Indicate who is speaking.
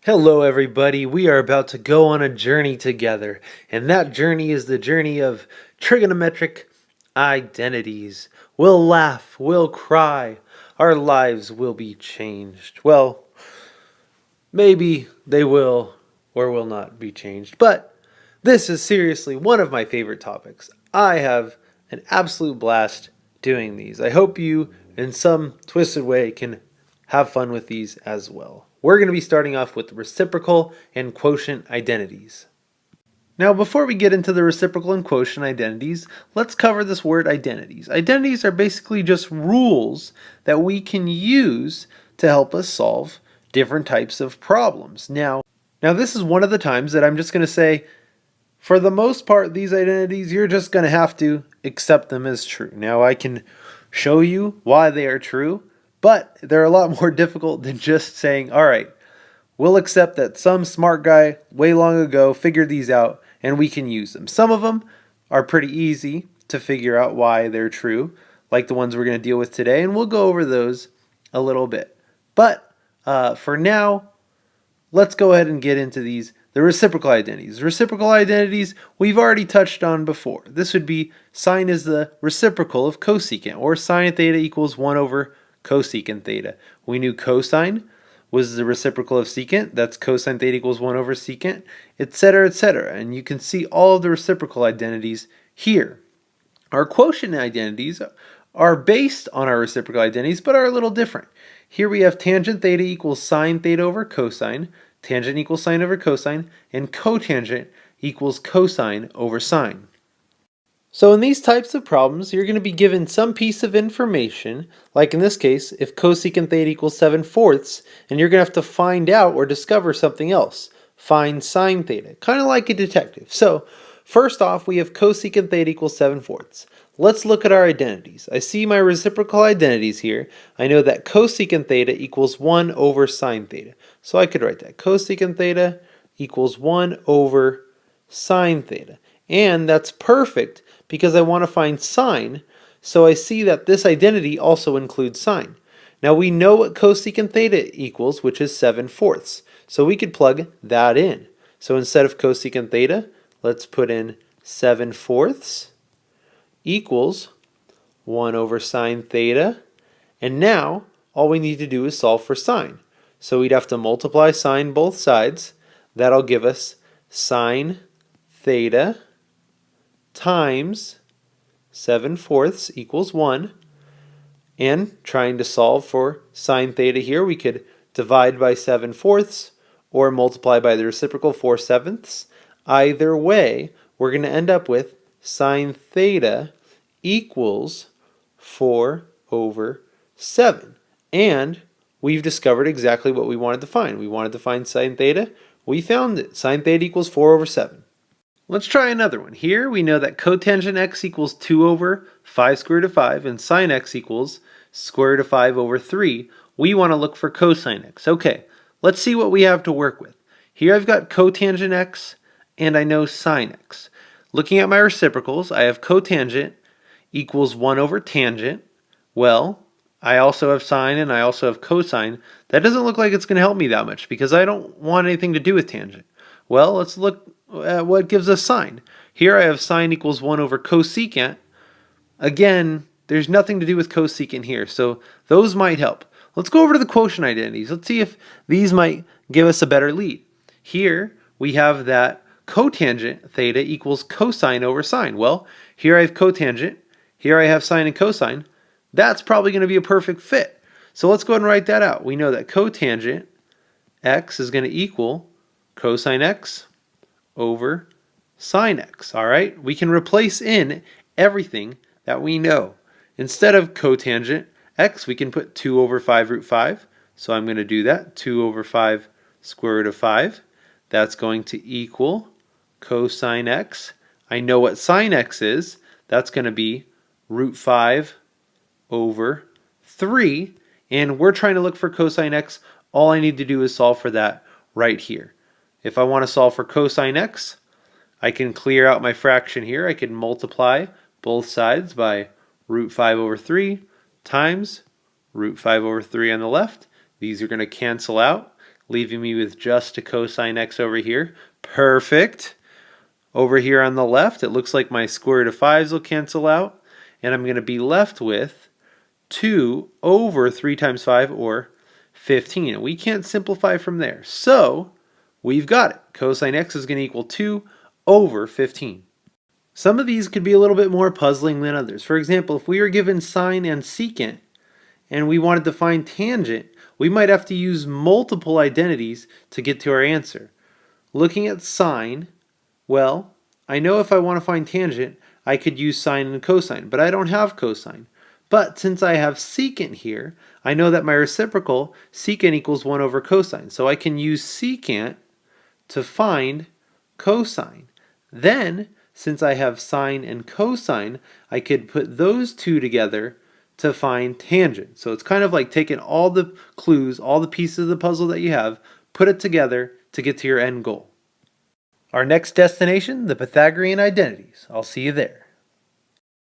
Speaker 1: Hello, everybody. We are about to go on a journey together, and that journey is the journey of trigonometric identities. We'll laugh, we'll cry, our lives will be changed. Well, maybe they will or will not be changed, but this is seriously one of my favorite topics. I have an absolute blast doing these. I hope you, in some twisted way, can have fun with these as well. We're going to be starting off with reciprocal and quotient identities. Now, before we get into the reciprocal and quotient identities, let's cover this word identities. Identities are basically just rules that we can use to help us solve different types of problems. Now this is one of the times that I'm just going to say, for the most part, these identities, you're just going to have to accept them as true. Now, I can show you why they are true, but they're a lot more difficult than just saying, all right, we'll accept that some smart guy way long ago figured these out and we can use them. Some of them are pretty easy to figure out why they're true, like the ones we're going to deal with today, and we'll go over those a little bit. But for now, let's go ahead and get into the reciprocal identities. Reciprocal identities we've already touched on before. This would be sine is the reciprocal of cosecant, or sine theta equals 1 over cosecant theta. We knew cosine was the reciprocal of secant. That's cosine theta equals 1 over secant, etc., etc. And you can see all of the reciprocal identities here. Our quotient identities are based on our reciprocal identities, but are a little different. Here we have tangent theta equals sine theta over cosine, tangent equals sine over cosine, and cotangent equals cosine over sine. So in these types of problems, you're going to be given some piece of information, like in this case, if cosecant theta equals 7/4, and you're going to have to find out or discover something else. Find sine theta, kind of like a detective. So first off, we have cosecant theta equals 7/4. Let's look at our identities. I see my reciprocal identities here. I know that cosecant theta equals 1 over sine theta. So I could write that. Cosecant theta equals 1 over sine theta. And that's perfect because I want to find sine. So I see that this identity also includes sine. Now we know what cosecant theta equals, which is 7/4. So we could plug that in. So instead of cosecant theta, let's put in 7/4 equals 1 over sine theta. And now all we need to do is solve for sine. So we'd have to multiply sine both sides. That'll give us sine theta times 7/4 equals 1. And trying to solve for sine theta here, we could divide by 7/4 or multiply by the reciprocal 4/7. Either way, we're going to end up with sine theta equals 4 over 7. And we've discovered exactly what we wanted to find. We wanted to find sine theta. We found it. Sine theta equals 4 over 7. Let's try another one. Here we know that cotangent x equals 2 over 5 square root of 5 and sine x equals square root of 5 over 3. We want to look for cosine x. Okay, let's see what we have to work with. Here I've got cotangent x and I know sine x. Looking at my reciprocals, I have cotangent equals 1 over tangent. Well, I also have sine and I also have cosine. That doesn't look like it's going to help me that much because I don't want anything to do with tangent. Well, let's look at what gives us sine. Here I have sine equals 1 over cosecant. Again, there's nothing to do with cosecant here, so those might help. Let's go over to the quotient identities. Let's see if these might give us a better lead. Here we have that cotangent theta equals cosine over sine. Well, here I have cotangent, here I have sine and cosine. That's probably going to be a perfect fit. So let's go ahead and write that out. We know that cotangent x is going to equal cosine x over sine x. All right, we can replace in everything that we know. Instead of cotangent x, we can put 2 over 5 root 5. So I'm going to do that. 2 over 5 square root of 5. That's going to equal cosine x. I know what sine x is. That's going to be root 5 over 3. And we're trying to look for cosine x. All I need to do is solve for that right here. If I want to solve for cosine x, I can clear out my fraction here. I can multiply both sides by root 5 over 3 times root 5 over 3 on the left. These are going to cancel out, leaving me with just a cosine x over here. Perfect. Over here on the left, it looks like my square root of 5's will cancel out, and I'm going to be left with 2 over 3 times 5, or 15. And we can't simplify from there. So we've got it. Cosine x is going to equal 2 over 15. Some of these could be a little bit more puzzling than others. For example, if we were given sine and secant, and we wanted to find tangent, we might have to use multiple identities to get to our answer. Looking at sine, well, I know if I want to find tangent, I could use sine and cosine, but I don't have cosine. But since I have secant here, I know that my reciprocal, secant equals 1 over cosine. So I can use secant to find cosine. Then, since I have sine and cosine, I could put those two together to find tangent. So it's kind of like taking all the clues, all the pieces of the puzzle that you have, put it together to get to your end goal. Our next destination, the Pythagorean Identities. I'll see you there.